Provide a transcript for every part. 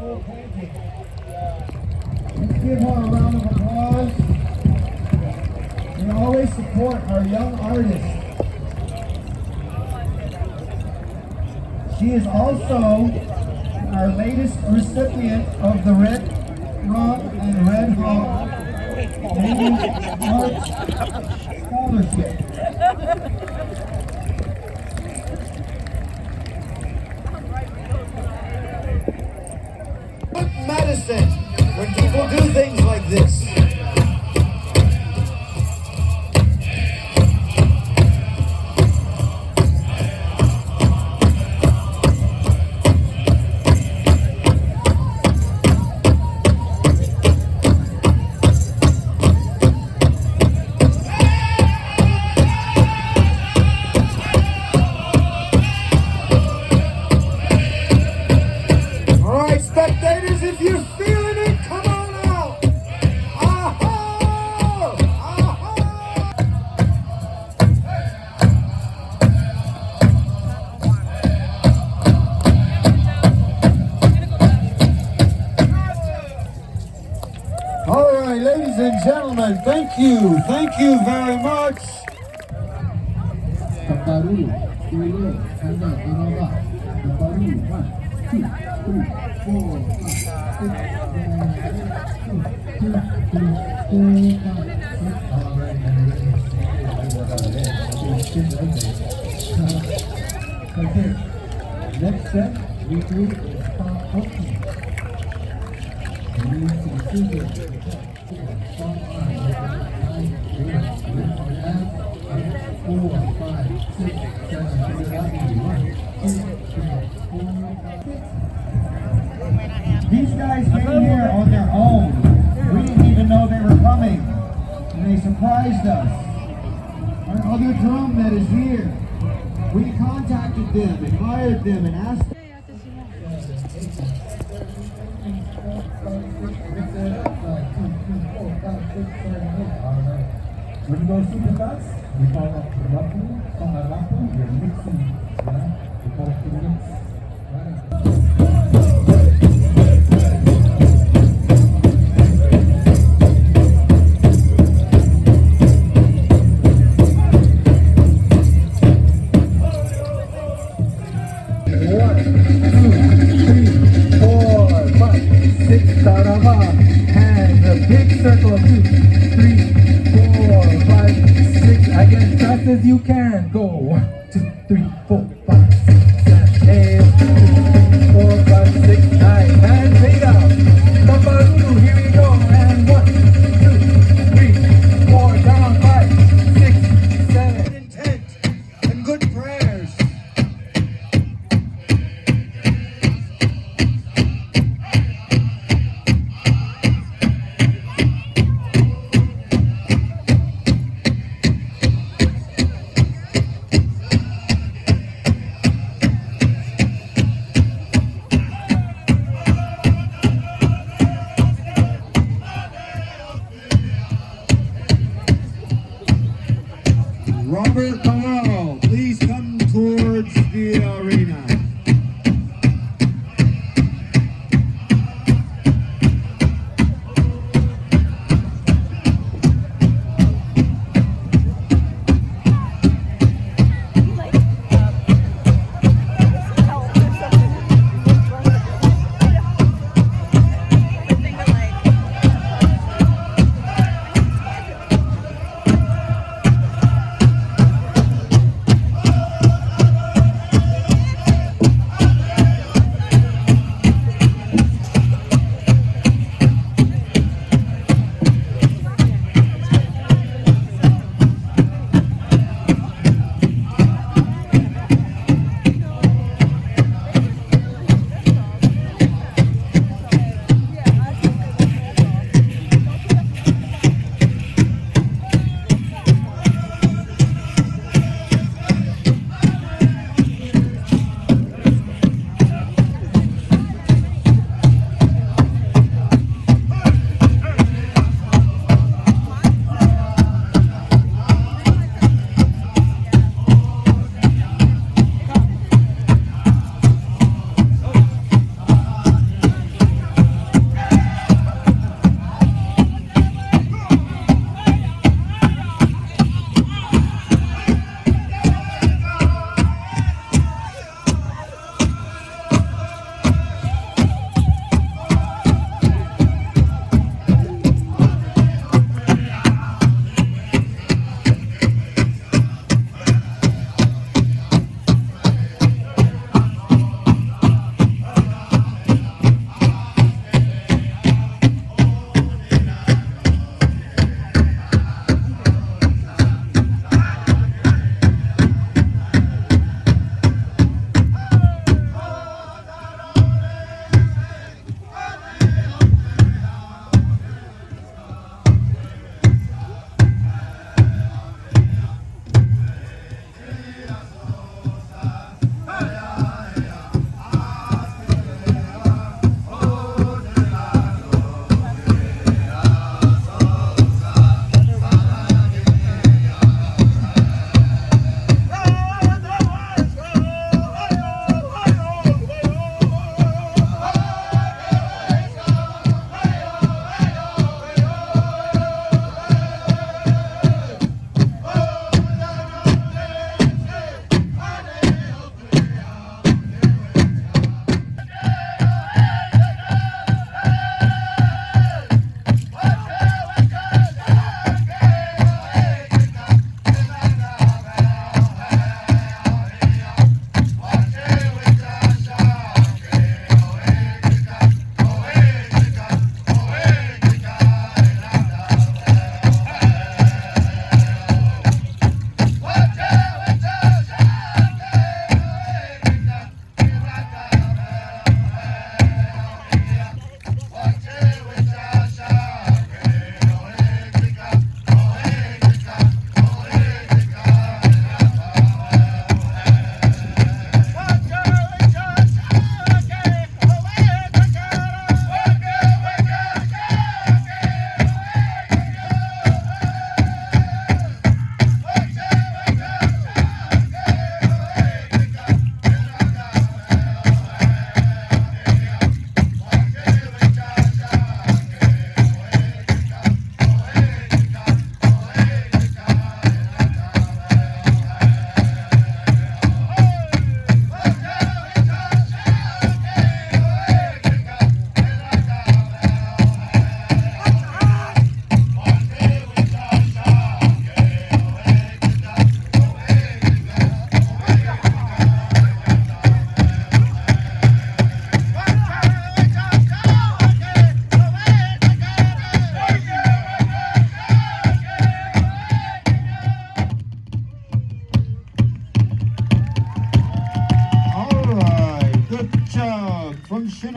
beautiful painting. Let's give her a round of applause. We always support our young artists. She is also our latest recipient of the Red Rum and Red Hawk Native Arts Scholarship. Medicine when people do things like this. Spectators, if you're feeling it, come on out! Aha! Aha! All right, ladies and gentlemen, thank you very much. Okay, next step, we do is start talking. These guys came here on their own. We didn't even know they were coming. And they surprised us. Our other drum that is here, we contacted them, admired them, and asked them. When you go super fast, we call it rapu, you're mixing, yeah? We call it the mix. And a big circle of 2, 3, 4, 5, 6. Again, fast as you can. Go 1, 2, 3, 4, 5, 6, 7, 8, 2, 3, 4, 5, 6, 9. And fade out. Taparu, here we go. And 1, 2, 3, 4, down 5, 6, 7. Intent and good prayers. Robert Carl, please come towards the arena.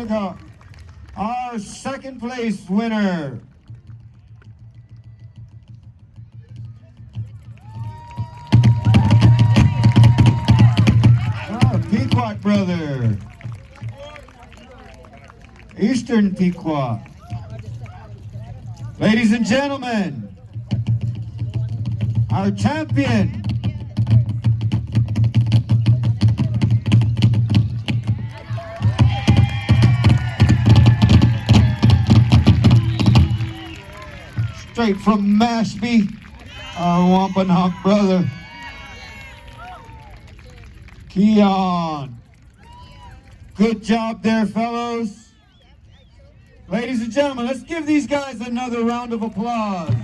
Africa, our second place winner. Pequot brother. Eastern Pequot. Ladies and gentlemen, our champion. Straight from Mashpee, our Wampanoag brother, Keon. Good job there, fellows. Ladies and gentlemen, let's give these guys another round of applause.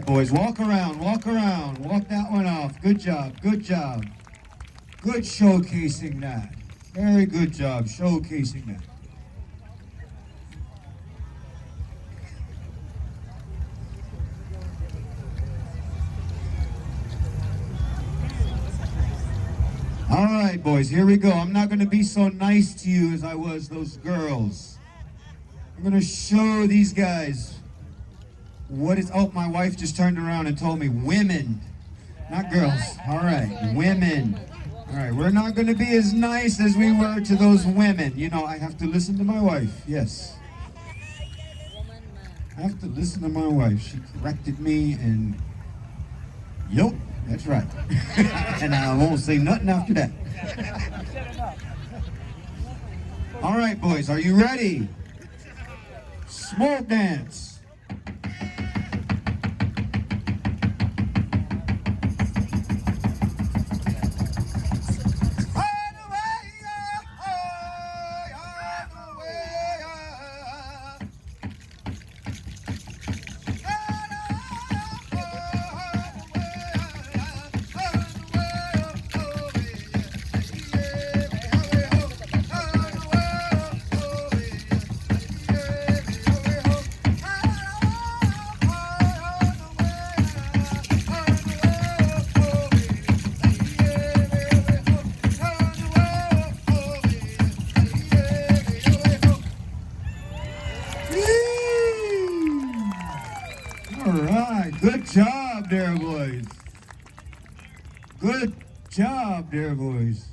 Boys, walk around, walk that one off. Good job, good job. Good showcasing that. Very good job showcasing that. All right, boys, here we go. I'm not going to be so nice to you as I was those girls. I'm going to show these guys what is... Oh, my wife just turned around and told me women, not girls. All right, women. All right, we're not going to be as nice as we were to those women. You know, I have to listen to my wife. Yes. I have to listen to my wife. She corrected me and... Yup, that's right. And I won't say nothing after that. All right, boys, are you ready? Smoke dance. Good job there, boys. Good job there, boys.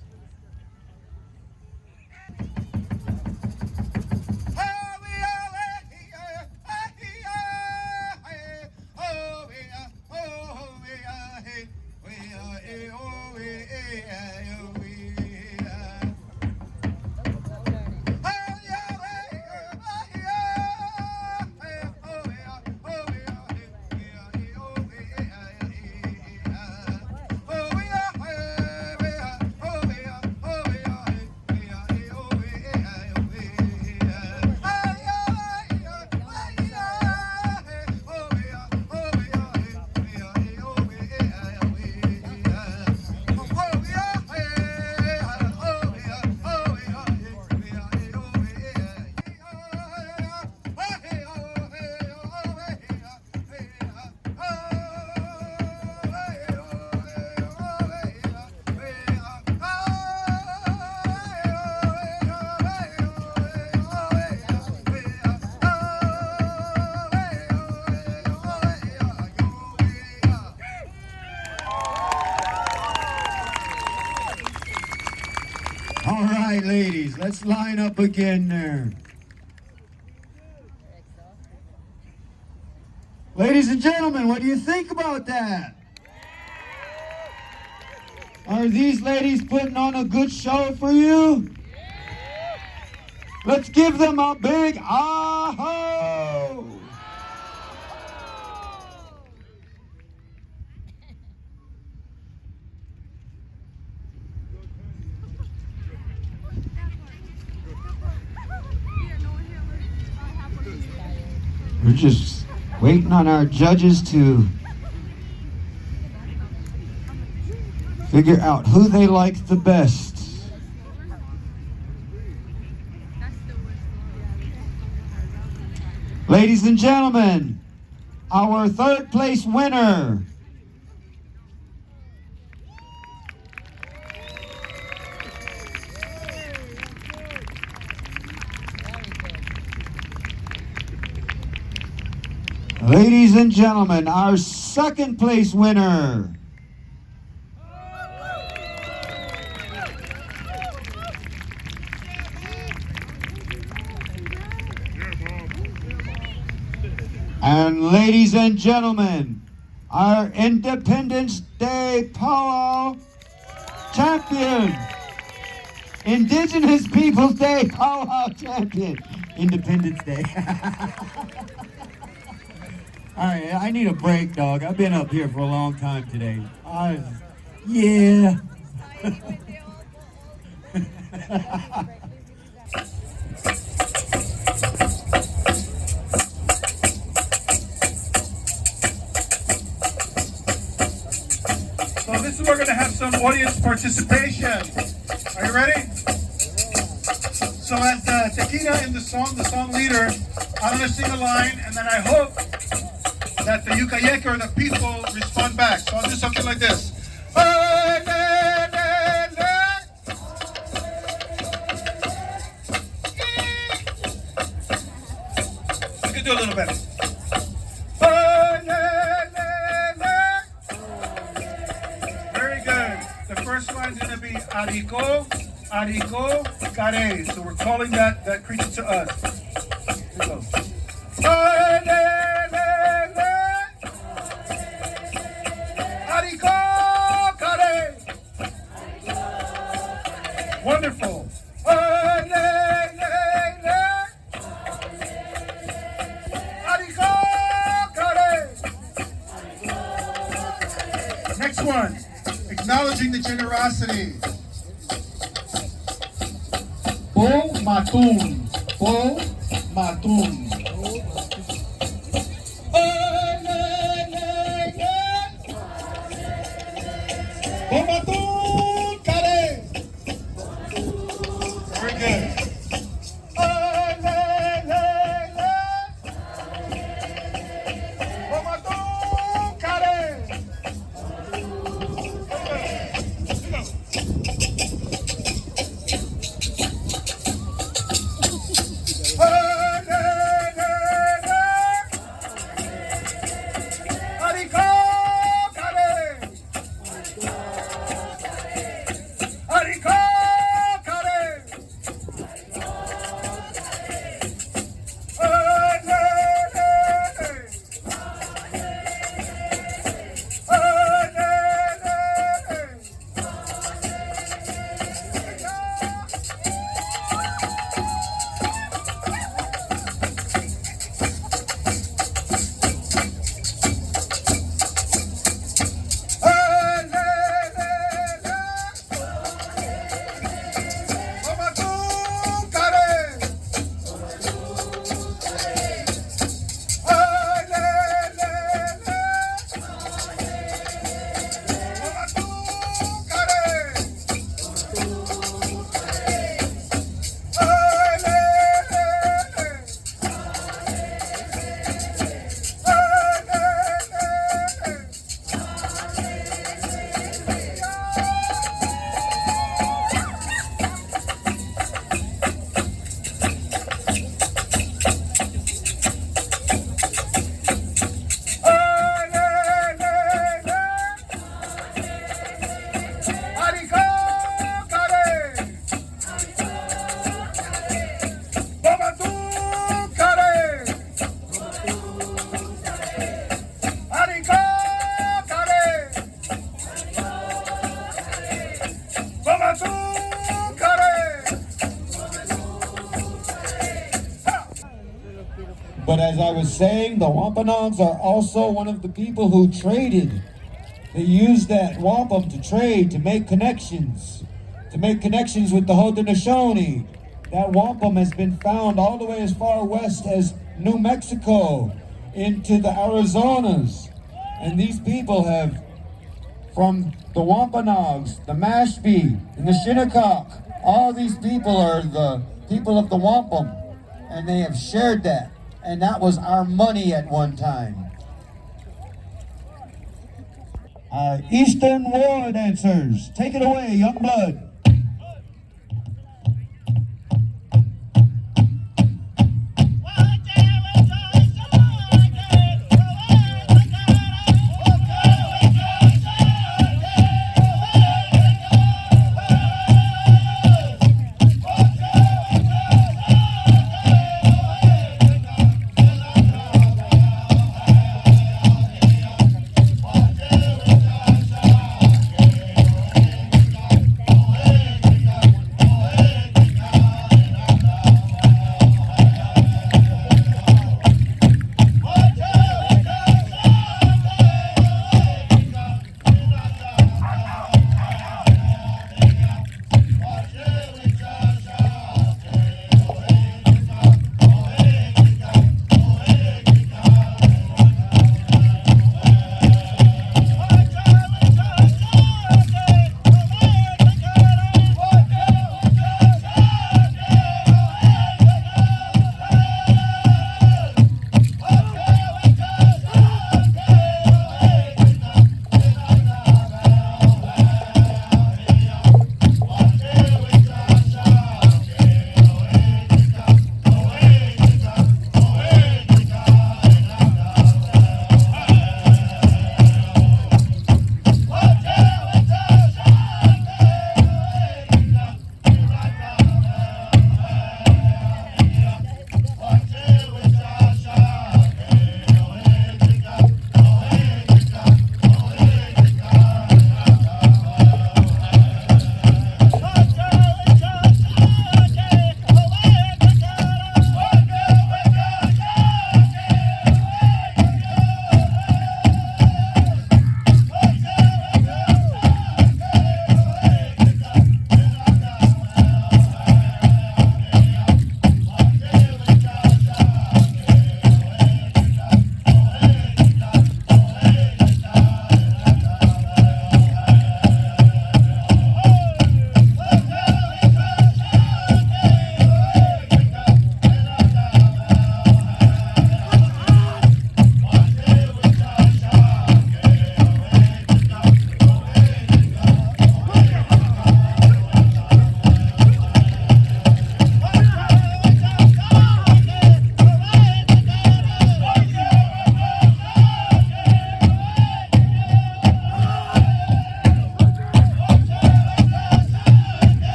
Let's line up again there. Ladies and gentlemen, what do you think about that? Are these ladies putting on a good show for you? Let's give them a big aho! We're just waiting on our judges to figure out who they like the best. Ladies and gentlemen, our third place winner. Ladies and gentlemen, our second place winner. And ladies and gentlemen, our Independence Day powwow champion, Indigenous Peoples Day powwow champion, Independence Day. All right, I need a break, dog. I've been up here for a long time today. Yeah. So this is where we're going to have some audience participation. Are you ready? So as the tequila in the song leader, I'm going to sing a line, and then I hope that the Yukayeka or the people respond back. So I'll do something like this. You can do a little better. Very good. The first line's going to be Ariko, Ariko, Kare. So we're calling that creature to us. Here we go. Wonderful. Next one, acknowledging the generosity. Bo Matun. Bo Matun. Bo Matun Kare. Very good. Bo Matun Kare. But as I was saying, the Wampanoags are also one of the people who traded. They used that wampum to trade, to make connections with the Haudenosaunee. That wampum has been found all the way as far west as New Mexico, into the Arizonas. And these people have, from the Wampanoags, the Mashpee, and the Shinnecock, all these people are the people of the wampum, and they have shared that. And that was our money at one time. Our Eastern War dancers, take it away, young blood.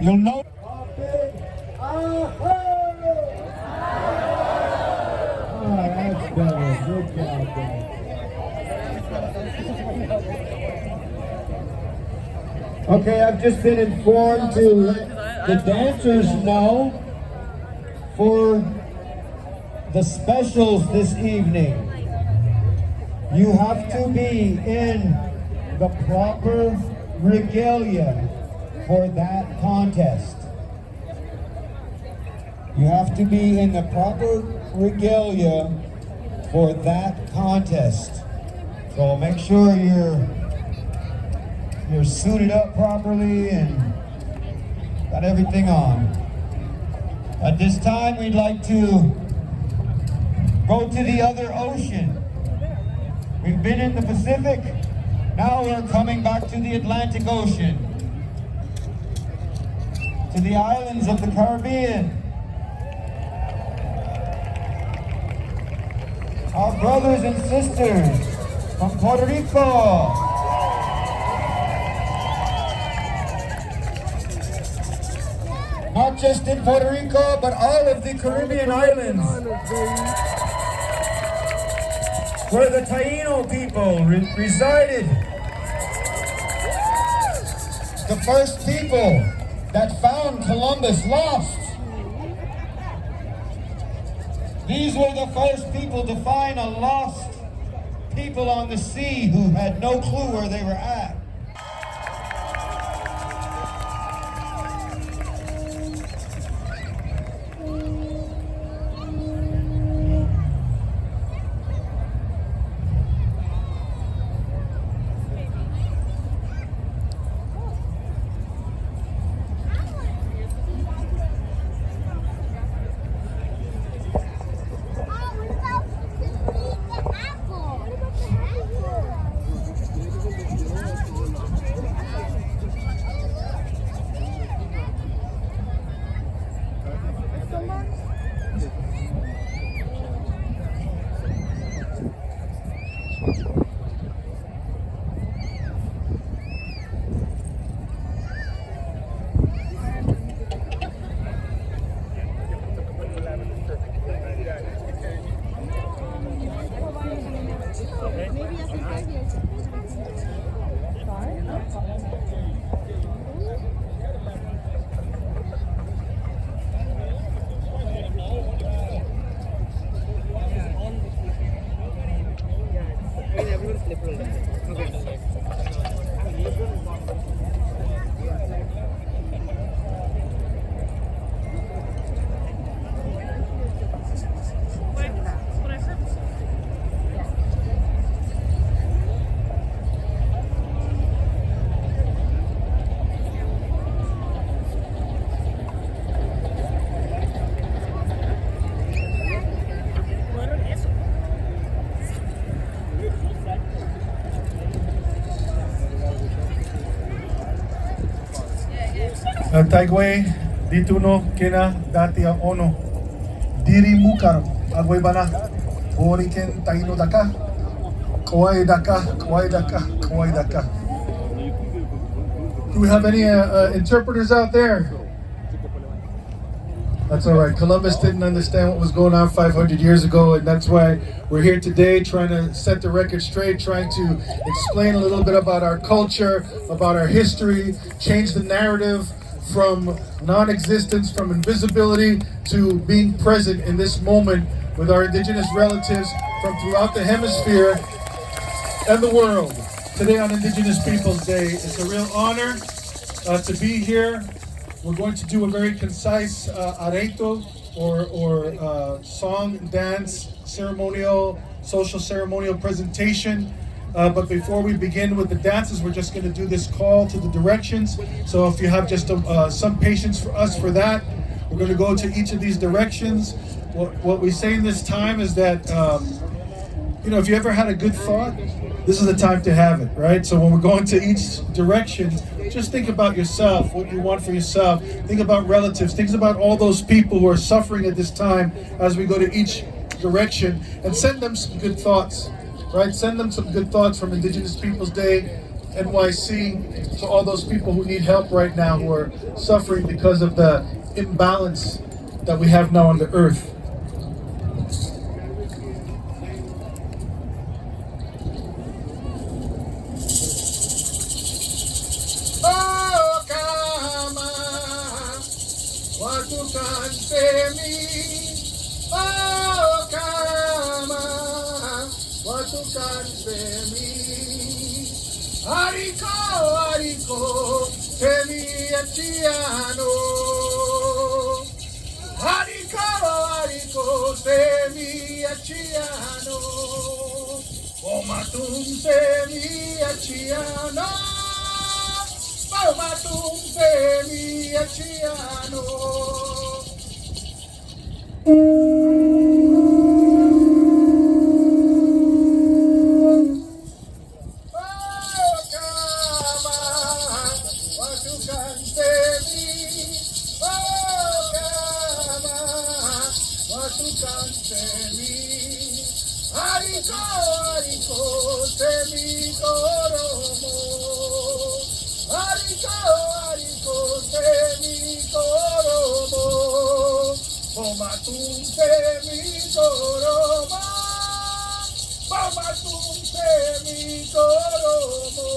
You'll know. That's better. Good job, guys. Okay, I've just been informed to let the dancers know for the specials this evening. You have to be in the proper regalia for that contest. You have to be in the proper regalia for that contest. So make sure you're suited up properly and got everything on. At this time, we'd like to go to the other ocean. We've been in the Pacific, now we're coming back to the Atlantic Ocean, to the islands of the Caribbean. Our brothers and sisters from Puerto Rico. Not just in Puerto Rico, but all of the Caribbean islands, where the Taino people resided. The first people that found Columbus lost. These were the first people to find a lost people on the sea who had no clue where they were at. Taigwe dito no kina dati a ono diri mukar agwe bana boriken taino daka kawaii daka kawaii daka kawaii daka. Do we have any interpreters out there? That's all right. Columbus didn't understand what was going on 500 years ago, and that's why we're here today trying to set the record straight, trying to explain a little bit about our culture, about our history, change the narrative from non-existence, from invisibility to being present in this moment with our indigenous relatives from throughout the hemisphere and the world. Today on Indigenous Peoples Day, it's a real honor to be here. We're going to do a very concise areto or song, dance, ceremonial, social ceremonial presentation. But before we begin with the dances, we're just going to do this call to the directions. So if you have just some patience for us for that, we're going to go to each of these directions. What we say in this time is that, if you ever had a good thought, this is the time to have it, right? So when we're going to each direction, just think about yourself, what you want for yourself. Think about relatives. Think about all those people who are suffering at this time as we go to each direction, and send them some good thoughts. Right, send them some good thoughts from Indigenous Peoples Day, NYC, to all those people who need help right now, who are suffering because of the imbalance that we have now on the earth. Oh, Kama, watu kansemi. Oh, Kama, watu kansemi. Hariko, hariko, semi achiano. Hariko, hariko, semi achiano. Omatum semi achiano. Omatum semi achiano. Hariko, hariko, semi koromo. Hariko, hariko, semi koromo. Bomatum semi koromo. Bomatum semi koromo.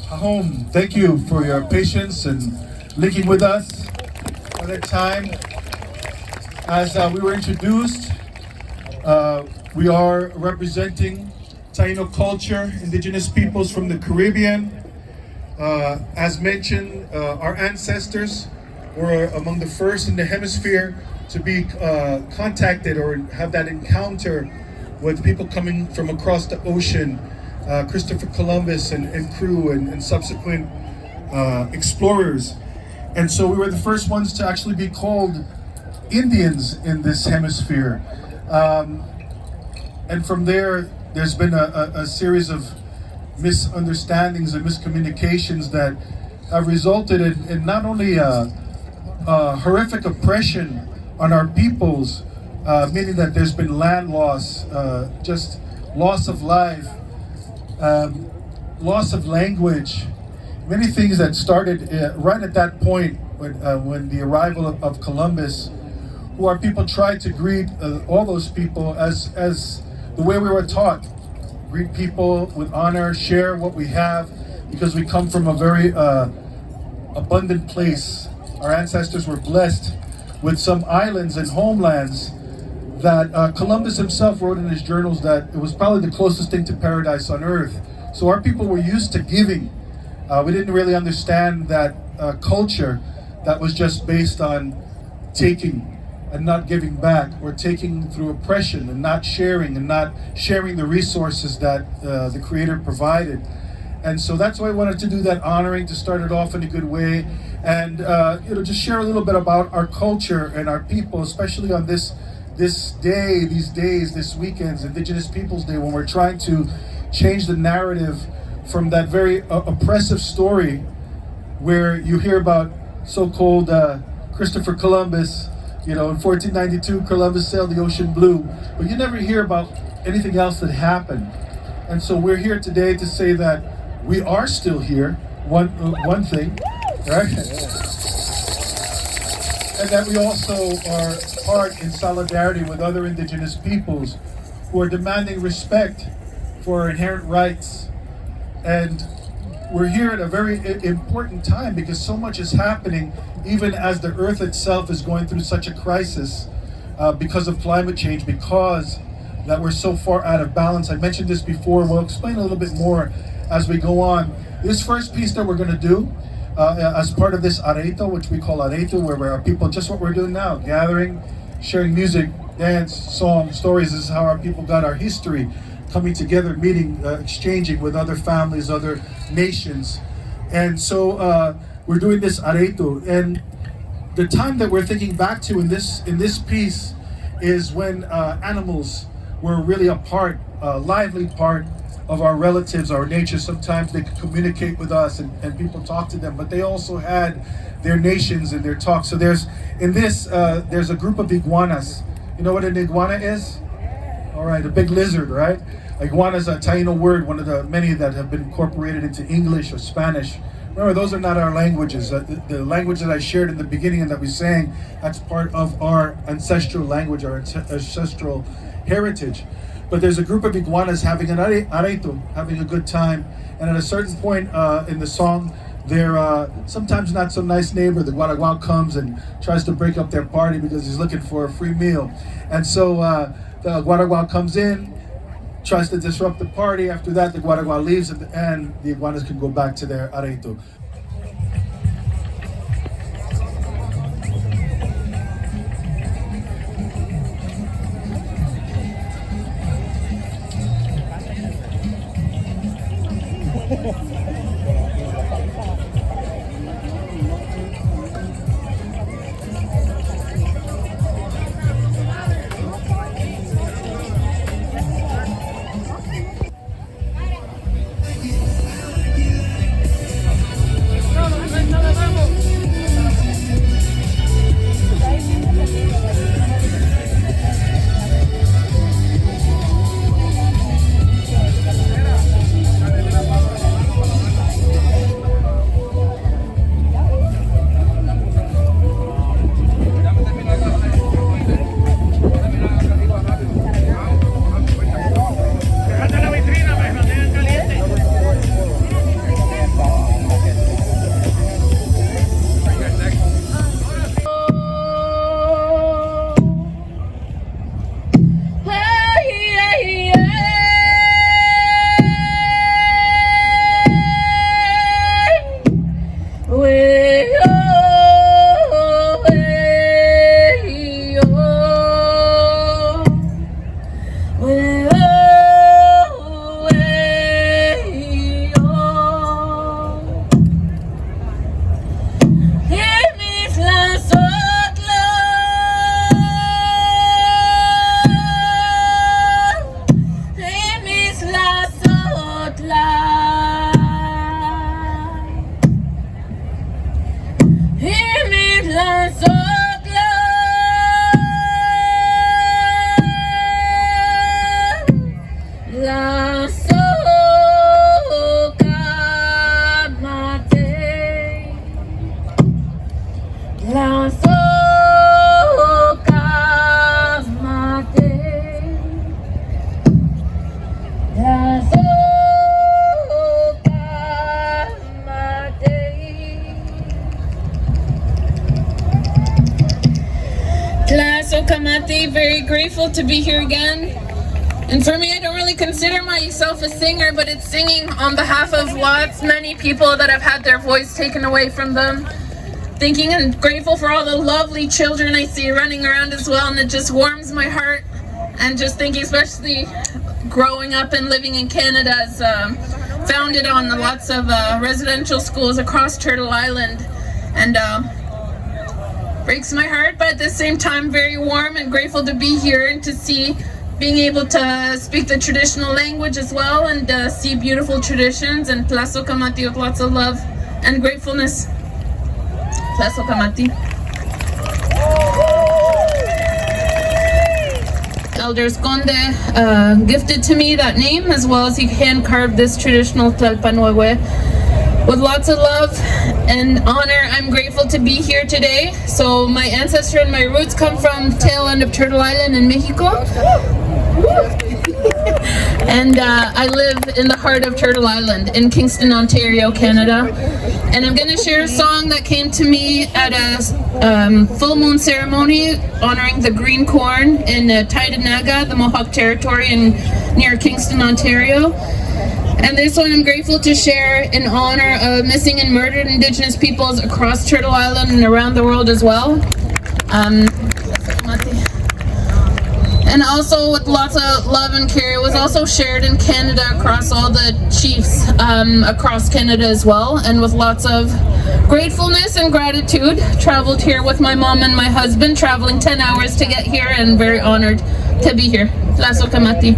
Home, thank you for your patience and linking with us at that time. As we were introduced, we are representing Taino culture, indigenous peoples from the Caribbean. As mentioned, our ancestors were among the first in the hemisphere to be contacted or have that encounter with people coming from across the ocean. Christopher Columbus and crew and subsequent explorers. And so we were the first ones to actually be called Indians in this hemisphere. And from there's been a series of misunderstandings and miscommunications that have resulted in not only horrific oppression on our peoples, meaning that there's been land loss, just loss of life, loss of language, many things that started right at that point when the arrival of Columbus, who our people tried to greet all those people as the way we were taught. Greet people with honor, share what we have, because we come from a very abundant place. Our ancestors were blessed with some islands and homelands that Columbus himself wrote in his journals that it was probably the closest thing to paradise on earth. So our people were used to giving. We didn't really understand that culture that was just based on taking and not giving back, or taking through oppression and not sharing the resources that the Creator provided. And so that's why I wanted to do that honoring, to start it off in a good way, and just share a little bit about our culture and our people, especially on this day, this weekend's Indigenous Peoples Day, when we're trying to change the narrative from that very oppressive story where you hear about so-called Christopher Columbus. You know, in 1492, Columbus sailed the ocean blue, but you never hear about anything else that happened. And so we're here today to say that we are still here, one thing, right? And that we also are part in solidarity with other indigenous peoples who are demanding respect for our inherent rights. And we're here at a very important time because so much is happening, even as the earth itself is going through such a crisis because of climate change, because that we're so far out of balance. I mentioned this before. We'll explain a little bit more as we go on. This first piece that we're going to do as part of this areito, which we call areito, where our people, just what we're doing now, gathering, sharing music, dance, song, stories. This is how our people got our history, coming together, meeting, exchanging with other families, other nations. And so we're doing this areito. And the time that we're thinking back to in this piece is when animals were really a lively part of our relatives, our nature. Sometimes they could communicate with us and people talk to them, but they also had their nations and their talk. So there's a group of iguanas. You know what an iguana is? All right, a big lizard, right? Iguana is a Taino word, one of the many that have been incorporated into English or Spanish. Remember, those are not our languages. The language that I shared in the beginning and that we sang, that's part of our ancestral language, our ancestral heritage. But there's a group of iguanas having an areito, having a good time. And at a certain point in the song, their sometimes not so nice neighbor, the guaraguao, comes and tries to break up their party because he's looking for a free meal. And so the guaraguao comes in, tries to disrupt the party. After that, the guaraguao leaves and the iguanas can go back to their areito. Very grateful to be here again. And for me, I don't really consider myself a singer, but it's singing on behalf of many people that have had their voice taken away from them. Thinking and grateful for all the lovely children I see running around as well, and it just warms my heart. And just thinking, especially growing up and living in Canada, as founded on lots of residential schools across Turtle Island, and breaks my heart, but at the same time very warm and grateful to be here and to see, being able to speak the traditional language as well, and see beautiful traditions, and Plazo Kamati with lots of love and gratefulness. That's Okamati. Elder Esconde gifted to me that name, as well as he hand carved this traditional Tlalpanhuehue with lots of love and honor. I'm grateful to be here today. So my ancestor and my roots come from tail end of Turtle Island in Mexico. And I live in the heart of Turtle Island in Kingston, Ontario, Canada. And I'm going to share a song that came to me at a full moon ceremony honoring the green corn in Tydenaga, the Mohawk Territory near Kingston, Ontario. And this one I'm grateful to share in honor of missing and murdered Indigenous peoples across Turtle Island and around the world as well. And also with lots of love and care. It was also shared in Canada across all the chiefs across Canada as well, and with lots of gratefulness and gratitude. Traveled here with my mom and my husband, traveling 10 hours to get here, and very honored to be here. Lasso Kamati.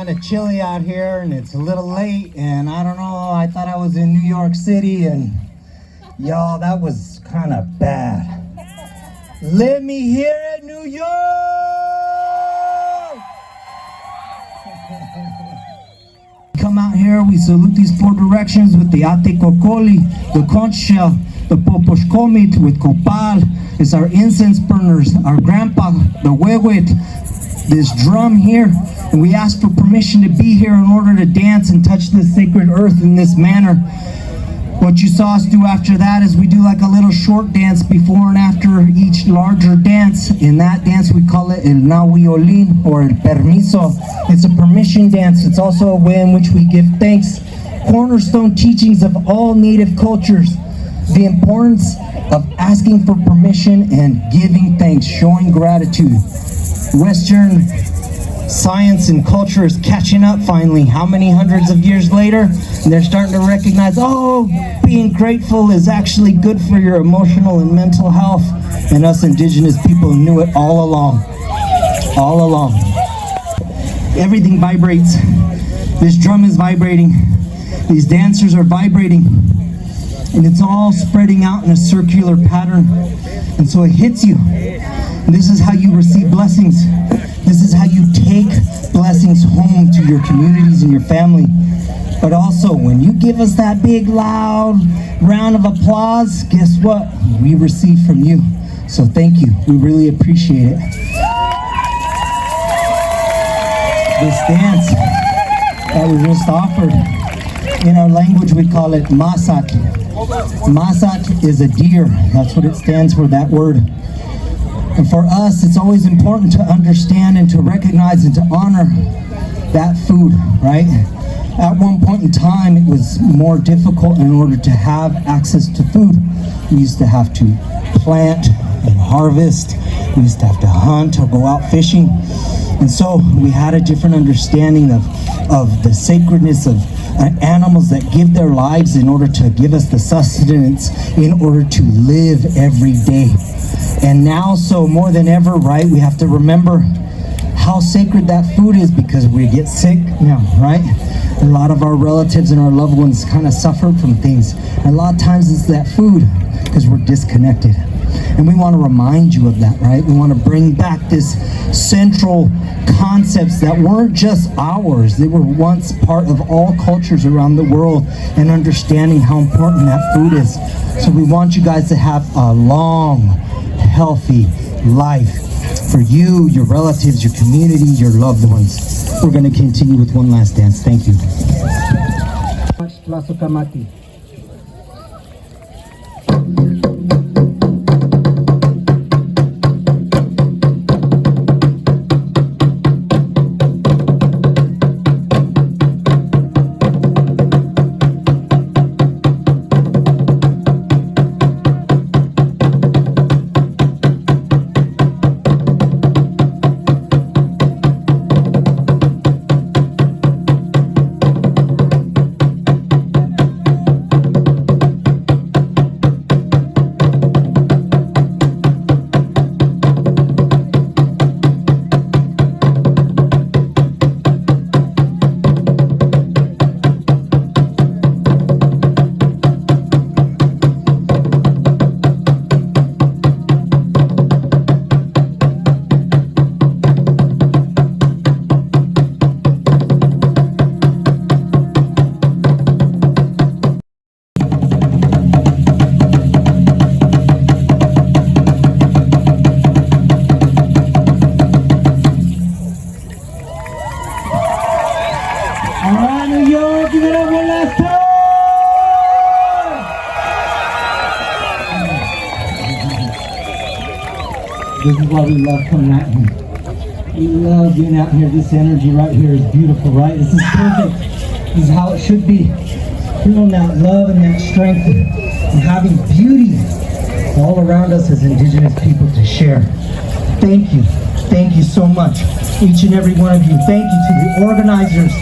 kind of chilly out here and it's a little late, and I don't know, I thought I was in New York City, and y'all, that was kind of bad. Let me hear it, New York! come out here, we salute these 4 directions with the ate kokoli, the conch shell, the poposhkomit with kopal. It's our incense burners, our grandpa, the wewet, this drum here. And we ask for permission to be here in order to dance and touch this sacred earth in this manner. What you saw us do after that is we do like a little short dance before and after each larger dance. In that dance we call it el nahuiolin or el permiso. It's a permission dance. It's also a way in which we give thanks. Cornerstone teachings of all native cultures. The importance of asking for permission and giving thanks, showing gratitude. Western science and culture is catching up finally. How many hundreds of years later? And they're starting to recognize, oh, being grateful is actually good for your emotional and mental health. And us indigenous people knew it all along. All along. Everything vibrates. This drum is vibrating. These dancers are vibrating. And it's all spreading out in a circular pattern. And so it hits you. And this is how you receive blessings. This is how you take blessings home to your communities and your family. But also, when you give us that big, loud round of applause, guess what? We receive from you. So thank you. We really appreciate it. This dance that we just offered, in our language we call it masak. Masak is a deer. That's what it stands for, that word. And for us, it's always important to understand and to recognize and to honor that food, right? At one point in time, it was more difficult in order to have access to food. We used to have to plant and harvest. We used to have to hunt or go out fishing. And so we had a different understanding of the sacredness of animals that give their lives in order to give us the sustenance in order to live every day. And now, so more than ever, right, we have to remember how sacred that food is because we get sick now, right? A lot of our relatives and our loved ones kind of suffer from things. And a lot of times it's that food because we're disconnected. And we want to remind you of that, right? We want to bring back this central concepts that weren't just ours. They were once part of all cultures around the world, and understanding how important that food is. So we want you guys to have a long, healthy life for you, your relatives, your community, your loved ones. We're going to continue with one last dance. Thank you. This is why we love coming out here. We love being out here. This energy right here is beautiful, right? This is perfect. This is how it should be. Feeling that love and that strength and having beauty all around us as Indigenous people to share. Thank you. Thank you so much. Each and every one of you. Thank you to the organizers.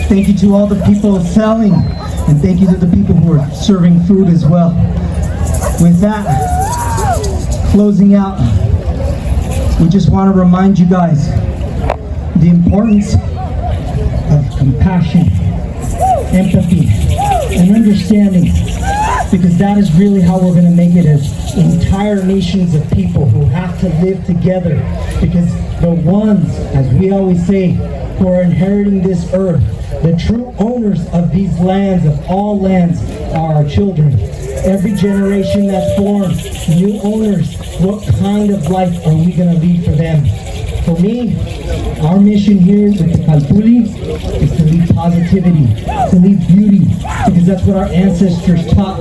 Thank you to all the people selling. And thank you to the people who are serving food as well. With that, closing out, we just want to remind you guys the importance of compassion, empathy, and understanding, because that is really how we're going to make it as entire nations of people who have to live together, because the ones, as we always say, who are inheriting this earth. The true owners of these lands, of all lands, are our children. Every generation that's born, new owners, what kind of life are we going to leave for them? For me, our mission here with the Kalpuli is to leave positivity, to leave beauty, because that's what our ancestors taught.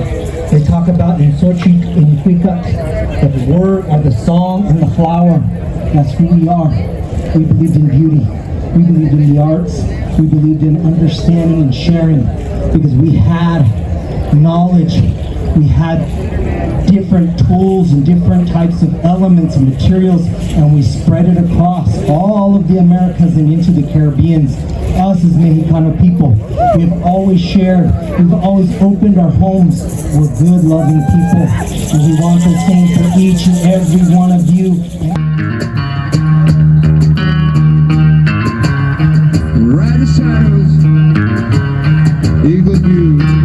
They talk about in Xochitl, in Huicac, the word or the song and the flower. That's who we are. We believed in beauty. We believed in the arts. We believed in understanding and sharing, because we had knowledge. We had different tools and different types of elements and materials, and we spread it across all of the Americas and into the Caribbean. Us as Mexicano people, we've always shared, we've always opened our homes. We're good, loving people, and we want the same for each and every one of you. Right shadows, eagle view.